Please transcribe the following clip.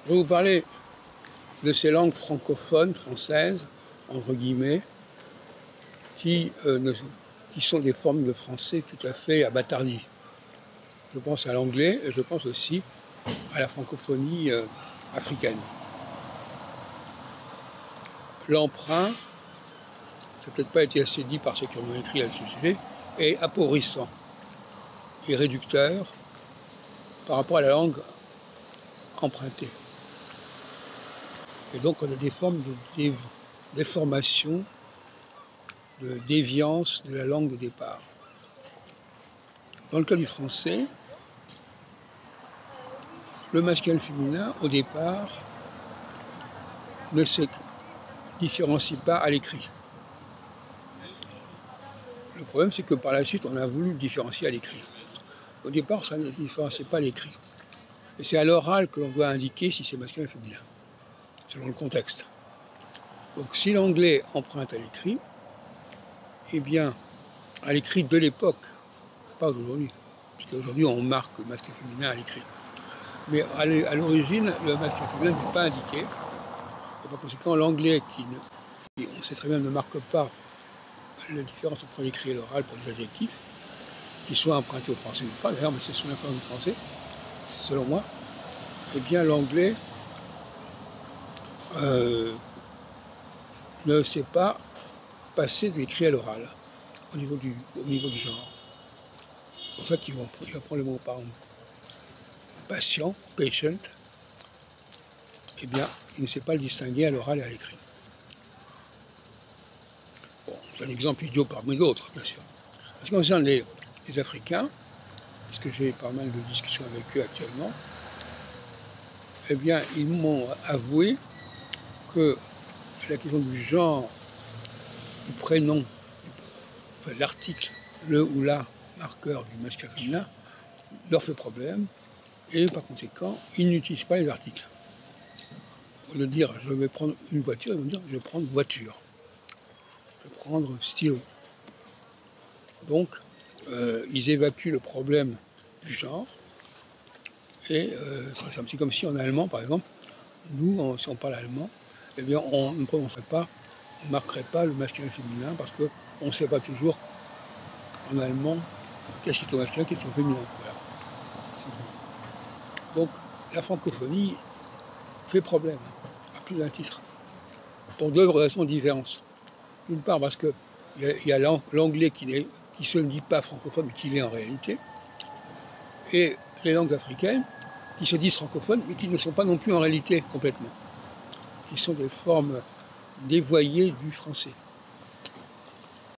Je vais vous parler de ces langues francophones, françaises, entre guillemets, qui sont des formes de français tout à fait abâtardies. Je pense à l'anglais et je pense aussi à la francophonie africaine. L'emprunt, ça n'a peut-être pas été assez dit par ceux qui ont écrit à ce sujet, est appauvrissant et réducteur par rapport à la langue empruntée. Et donc on a des formes de déformation, de déviance de la langue de départ. Dans le cas du français, le masculin et le féminin, au départ, ne se différencient pas à l'écrit. Le problème, c'est que par la suite, on a voulu le différencier à l'écrit. Au départ, ça ne différencie pas à l'écrit. Et c'est à l'oral que l'on doit indiquer si c'est masculin ou féminin, selon le contexte. Donc si l'anglais emprunte à l'écrit, eh bien, à l'écrit de l'époque, pas d'aujourd'hui, puisque aujourd'hui on marque le masculin et féminin à l'écrit. Mais à l'origine, le masculin et féminin n'est pas indiqué. Et par conséquent, l'anglais, on sait très bien, ne marque pas la différence entre l'écrit et l'oral pour les adjectifs, qui soient empruntés au français ou pas, d'ailleurs, mais c'est sur la forme du français, selon moi, eh bien l'anglais ne sait pas passer de l'écrit à l'oral, au niveau du genre. C'est pour ça qu'il va prendre le mot par exemple patient, patient, eh bien, il ne sait pas le distinguer à l'oral et à l'écrit. Bon, c'est un exemple idiot parmi d'autres, bien sûr. En ce qui concerne les Africains, puisque j'ai pas mal de discussions avec eux actuellement, eh bien, ils m'ont avoué que la question du genre, du prénom, enfin, l'article, le ou la marqueur du masculin féminin, leur fait problème, et par conséquent, ils n'utilisent pas les articles. Au lieu de dire je vais prendre une voiture, ils vont dire je vais prendre voiture, je vais prendre stylo. Donc, ils évacuent le problème du genre, et c'est un petit comme si en allemand, par exemple, nous, si on parle allemand, eh bien, on ne prononcerait pas, on ne marquerait pas le masculin et le féminin, parce qu'on ne sait pas toujours en allemand qu'est-ce qui est au masculin, qu'est-ce qui est au féminin. Voilà. Donc, la francophonie fait problème, à plus d'un titre, pour deux raisons différentes. D'une part, parce qu'il y a l'anglais qui se dit pas francophone, mais qui l'est en réalité, et les langues africaines qui se disent francophones, mais qui ne sont pas non plus en réalité complètement, qui sont des formes dévoyées du français.